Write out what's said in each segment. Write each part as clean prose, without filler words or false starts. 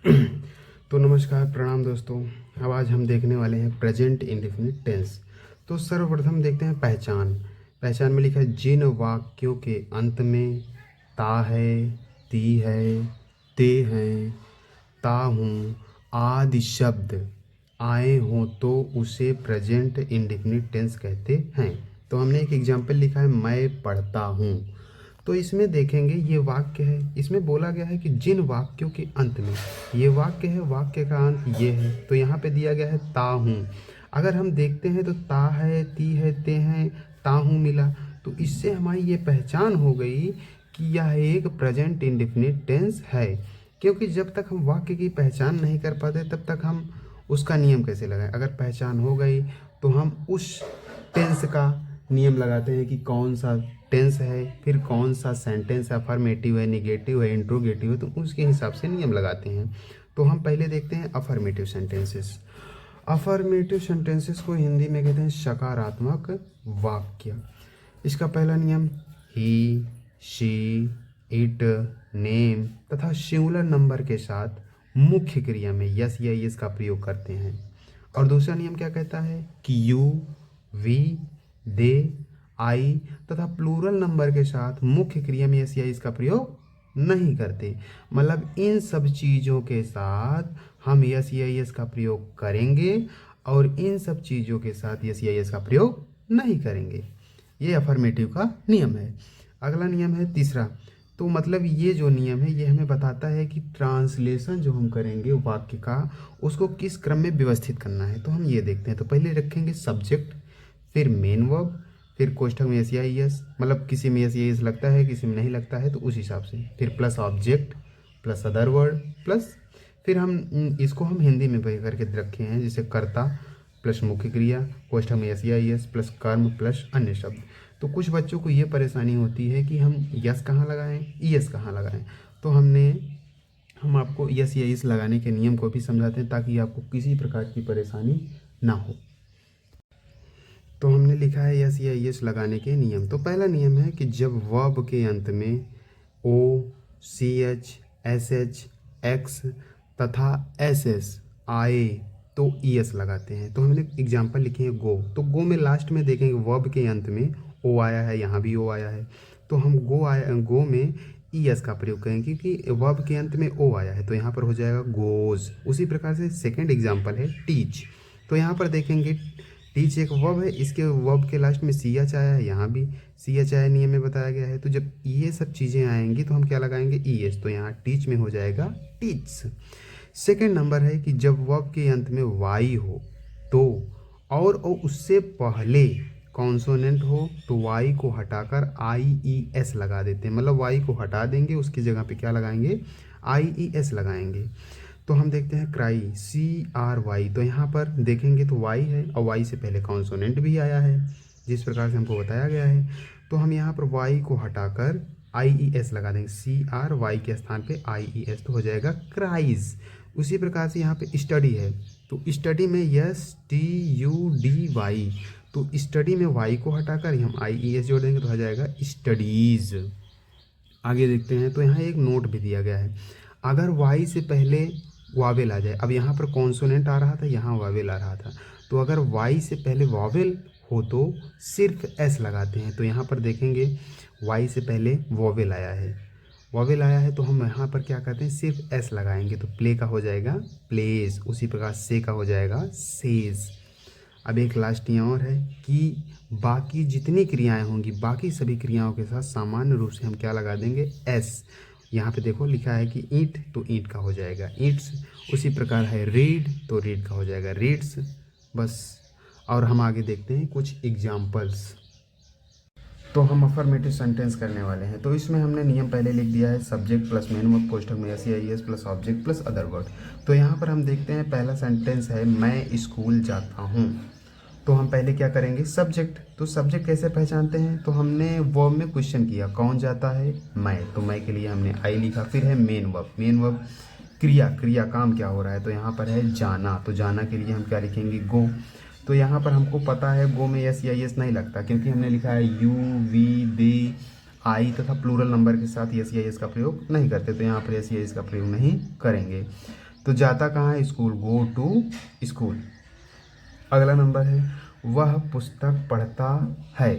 तो नमस्कार, प्रणाम दोस्तों। अब आज हम देखने वाले हैं प्रेजेंट इंडेफिनिट टेंस। तो सर्वप्रथम देखते हैं पहचान। पहचान में लिखा है जिन वाक्यों के अंत में ता है, ती है, ते हैं, ता हूँ आदि शब्द आए हों तो उसे प्रेजेंट इंडेफिनिट टेंस कहते हैं। तो हमने एक एग्जाम्पल लिखा है मैं पढ़ता हूँ। तो इसमें देखेंगे ये वाक्य है, इसमें बोला गया है कि जिन वाक्यों के अंत में, ये वाक्य है, वाक्य का अंत ये है, तो यहाँ पे दिया गया है ता हूँ। अगर हम देखते हैं तो ता है, ती है, ते हैं, ता हूँ मिला, तो इससे हमारी ये पहचान हो गई कि यह एक प्रेजेंट इंडेफिनिट टेंस है। क्योंकि जब तक हम वाक्य की पहचान नहीं कर पाते तब तक हम उसका नियम कैसे लगाएं। अगर पहचान हो गई तो हम उस टेंस का नियम लगाते हैं कि कौन सा टेंस है, फिर कौन सा सेंटेंस अफर्मेटिव है, निगेटिव है, इंट्रोगेटिव है, तो उसके हिसाब से नियम लगाते हैं। तो हम पहले देखते हैं अफर्मेटिव सेंटेंसेस। अफर्मेटिव सेंटेंसेस को हिंदी में कहते हैं सकारात्मक वाक्य। इसका पहला नियम ही, शी, इट, नेम तथा सिंगुलर नंबर के साथ मुख्य क्रिया में यस या यस का प्रयोग करते हैं। और दूसरा नियम क्या कहता है कि यू, वी, दे, आई तथा प्लूरल नंबर के साथ मुख्य क्रिया में यस या इसका प्रयोग नहीं करते। मतलब इन सब चीज़ों के साथ हम यस या यस का प्रयोग करेंगे और इन सब चीज़ों के साथ यस या यस का प्रयोग नहीं करेंगे। ये अफर्मेटिव का नियम है। अगला नियम है तीसरा। तो मतलब ये जो नियम है ये हमें बताता है कि ट्रांसलेशन जो हम करेंगे वाक्य का, उसको किस क्रम में व्यवस्थित करना है। तो हम ये देखते हैं। तो पहले रखेंगे सब्जेक्ट, फिर मेन वर्ब, फिर कोष्ठक में एस या एस, मतलब किसी में एस या एस लगता है, किसी में नहीं लगता है, तो उस हिसाब से फिर plus object plus other word plus, फिर हम इसको हम हिंदी में बह करके रखे हैं जैसे कर्ता प्लस मुख्य क्रिया, कोष्ठक में एस या एस प्लस कर्म प्लस अन्य शब्द। तो कुछ बच्चों को ये परेशानी होती है कि हम यस कहाँ लगाएं, ई एस कहाँ लगाएं। तो हम आपको यस या इस लगाने के नियम को भी समझाते हैं ताकि आपको किसी प्रकार की परेशानी ना हो। तो हमने लिखा है यस या यस लगाने के नियम। तो पहला नियम है कि जब वर्ब के अंत में O, C H, S H, X तथा एस एस आए तो ई एस लगाते हैं। तो हमने एग्जाम्पल लिखे हैं गो। तो गो में लास्ट में देखेंगे वर्ब के अंत में ओ आया है, यहाँ भी ओ आया है, तो हम गो में ई एस का प्रयोग करेंगे क्योंकि वर्ब के अंत में ओ आया है, तो यहाँ पर हो जाएगा गोज। उसी प्रकार से सेकेंड एग्जाम्पल है टीच। तो यहाँ पर देखेंगे टीच एक वर्ब है, इसके वर्ब के लास्ट में सी एच आया है, यहाँ भी सी एच आया, नियम में बताया गया है। तो जब ये सब चीज़ें आएंगी तो हम क्या लगाएंगे ई एस, तो यहाँ टीच में हो जाएगा टीच। सेकेंड नंबर है कि जब वर्ब के अंत में वाई हो तो और उससे पहले कॉन्सोनेंट हो तो वाई को हटाकर आई ई एस लगा देते हैं। मतलब वाई को हटा देंगे, उसकी जगह पे क्या लगाएंगे, आई ई एस लगाएंगे। तो हम देखते हैं क्राई, सी आर वाई। तो यहाँ पर देखेंगे तो वाई है और वाई से पहले कॉन्सोनेंट भी आया है जिस प्रकार से हमको बताया गया है। तो हम यहाँ पर वाई को हटाकर आई ई एस लगा देंगे, सी आर वाई के स्थान पे आई ई एस, तो हो जाएगा क्राइज। उसी प्रकार से यहाँ पे स्टडी है, तो स्टडी में S T U D Y, तो स्टडी में वाई को हटाकर हम आई ई एस जोड़ देंगे तो हो जाएगा स्टडीज़। आगे देखते हैं। तो यहाँ एक नोट भी दिया गया है, अगर वाई से पहले वावेल आ जाए, अब यहाँ पर कॉन्सोनेंट आ रहा था, यहाँ वावेल आ रहा था, तो अगर वाई से पहले वावेल हो तो सिर्फ एस लगाते हैं। तो यहाँ पर देखेंगे वाई से पहले वावेल आया है, वावेल आया है, तो हम यहाँ पर क्या करते हैं, सिर्फ एस लगाएंगे, तो प्ले का हो जाएगा प्लेस। उसी प्रकार से का हो जाएगा सेज। अब एक लास्ट यहाँ और है कि बाकी जितनी क्रियाएं होंगी, बाकी सभी क्रियाओं के साथ सामान्य रूप से हम क्या लगा देंगे, एस। यहाँ पे देखो लिखा है कि ईंट, तो ईंट का हो जाएगा ईंट्स। उसी प्रकार है रीड, तो रीड का हो जाएगा रीड्स। बस। और हम आगे देखते हैं कुछ एग्जाम्पल्स। तो हम अफर्मेटिव सेंटेंस करने वाले हैं। तो इसमें हमने नियम पहले लिख दिया है, सब्जेक्ट प्लस मेन वर्ब कोष्ठक में S I S plus object plus other word. तो यहाँ पर हम देखते हैं पहला सेंटेंस है मैं स्कूल जाता हूँ। तो हम पहले क्या करेंगे, सब्जेक्ट। तो सब्जेक्ट कैसे पहचानते हैं, तो हमने वर्ब में क्वेश्चन किया कौन जाता है, मैं, तो मैं के लिए हमने आई लिखा। फिर है मेन वर्ब, मेन वर्ब क्रिया काम क्या हो रहा है, तो यहाँ पर है जाना, तो जाना के लिए हम क्या लिखेंगे, गो। तो यहाँ पर हमको पता है गो में यस या यस नहीं लगता क्योंकि हमने लिखा है यू, वी, दे, आई तथा प्लूरल नंबर के साथ यस या यस का प्रयोग नहीं करते, तो यहाँ पर यस या यस का प्रयोग नहीं करेंगे। तो जाता कहाँ है? School, go to school. अगला नंबर है वह पुस्तक पढ़ता है।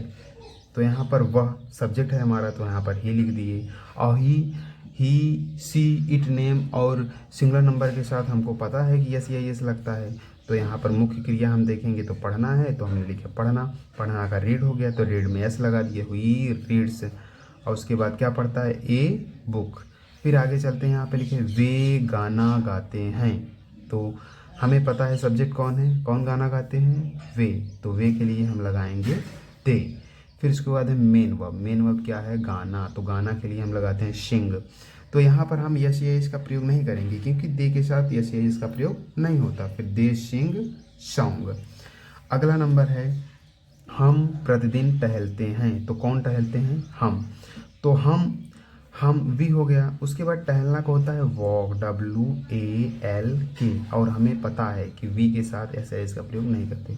तो यहाँ पर वह सब्जेक्ट है हमारा, तो यहाँ पर ही लिख दिए। और ही सी इट नेम और सिंगुलर नंबर के साथ हमको पता है कि यस या यस लगता है। तो यहाँ पर मुख्य क्रिया हम देखेंगे तो पढ़ना है, तो हमने लिखा पढ़ना। पढ़ना का रीड हो गया तो रीड में एस लगा दिए, हुई रीड्स। और उसके बाद क्या पढ़ता है? A book. फिर आगे चलते हैं, यहाँ पे लिखे वे गाना गाते हैं। तो हमें पता है सब्जेक्ट कौन है, कौन गाना गाते हैं? वे। तो वे के लिए हम लगाएंगे दे। फिर इसके बाद है मेन वर्ब। मेन वर्ब क्या है? गाना। तो गाना के लिए हम लगाते हैं सिंग। तो यहाँ पर हम यस या इसका प्रयोग नहीं करेंगे क्योंकि दे के साथ यस या इसका प्रयोग नहीं होता। फिर दे सिंग सॉन्ग। अगला नंबर है हम प्रतिदिन टहलते हैं। तो कौन टहलते हैं? हम। तो हम वी हो गया। उसके बाद टहलना को होता है वॉक, WALK। और हमें पता है कि वी के साथ ऐसा इसका प्रयोग नहीं करते।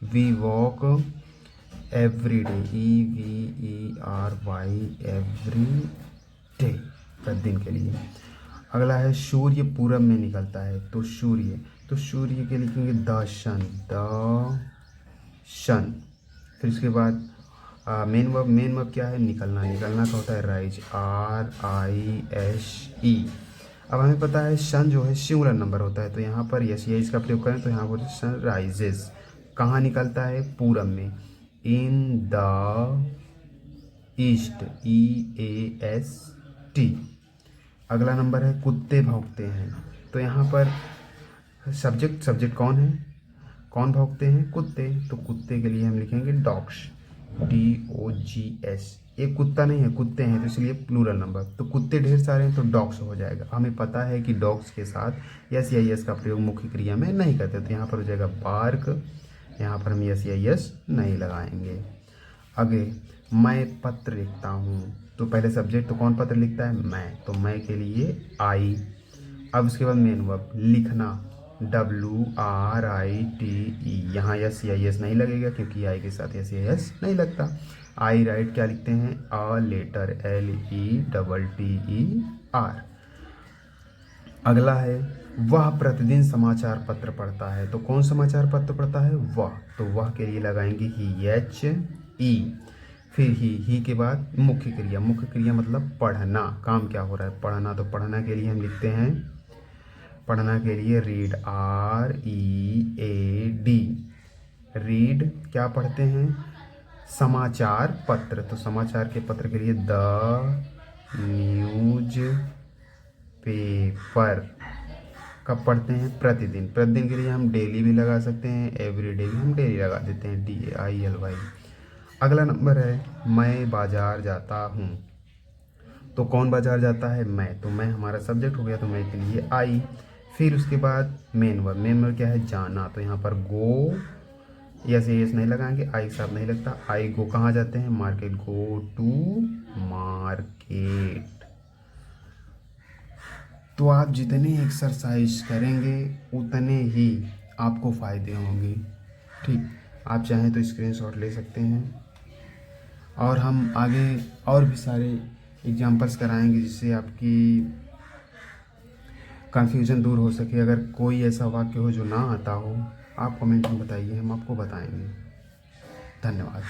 We walk every day, EVERY, every day, प्रतिदिन के लिए। अगला है सूर्य पूरब में निकलता है। तो सूर्य, तो सूर्य के लिखेंगे द सन, द सन। फिर उसके बाद मेन वर्ब क्या है? निकलना। निकलना का होता है राइज, RISE। अब हमें पता है सन जो है सिंगुलर नंबर होता है, तो यहाँ पर यस या इसका प्रयोग करें तो यहाँ पर सन राइजेस। कहाँ निकलता है? पूरब में, इन द ईस्ट, EAST। अगला नंबर है कुत्ते भौंकते हैं। तो यहाँ पर सब्जेक्ट कौन है? कौन भौंकते हैं? कुत्ते। तो कुत्ते के लिए हम लिखेंगे डॉग्स, DOGS। एक कुत्ता नहीं है, कुत्ते हैं, तो इसलिए प्लूरल नंबर। तो कुत्ते ढेर सारे हैं तो डॉग्स हो जाएगा। हमें पता है कि डॉग्स के साथ यस या यस का प्रयोग मुख्य क्रिया में नहीं करते, तो यहाँ पर हो जाएगा बार्क। यहाँ पर हम यस या यस नहीं लगाएंगे। आगे मैं पत्र लिखता हूँ। तो पहले सब्जेक्ट, तो कौन पत्र लिखता है? मैं। तो मैं के लिए आई। अब उसके बाद मेन वर्ब लिखना, WRITE। यहाँ यस या यस नहीं लगेगा क्योंकि आई के साथ यस या यस नहीं लगता। आई राइट क्या लिखते हैं? A letter, LETTER। अगला है वह प्रतिदिन समाचार पत्र पढ़ता है। तो कौन समाचार पत्र पढ़ता है? वह। तो वह के लिए लगाएंगे ही, HE। फिर ही के बाद मुख्य क्रिया। मुख्य क्रिया मतलब पढ़ना। काम क्या हो रहा है? पढ़ना। तो पढ़ना के लिए हम लिखते हैं, पढ़ना के लिए रीड, READ। रीड क्या पढ़ते हैं? समाचार पत्र। तो समाचार के पत्र के लिए द न्यूज पेपर। कब पढ़ते हैं? प्रतिदिन। प्रतिदिन के लिए हम डेली भी लगा सकते हैं, एवरीडे भी हम डेली लगा देते हैं, DAILY। अगला नंबर है मैं बाजार जाता हूँ। तो कौन बाजार जाता है? मैं। तो मैं हमारा सब्जेक्ट हो गया, तो मैं के लिए आई। फिर उसके बाद मेन वर्ब क्या है? जाना। तो यहाँ पर गो, यस यस नहीं लगाएंगे, आई साहब नहीं लगता। आई गो कहाँ जाते हैं? Market, go to market. तो आप जितने एक्सरसाइज करेंगे उतने ही आपको फ़ायदे होंगे। ठीक, आप चाहें तो स्क्रीनशॉट ले सकते हैं। और हम आगे और भी सारे एग्जाम्पल्स कराएंगे जिससे आपकी कन्फ्यूज़न दूर हो सके। अगर कोई ऐसा वाक्य हो जो ना आता हो, आप कमेंट में बताइए, हम आपको बताएंगे। धन्यवाद।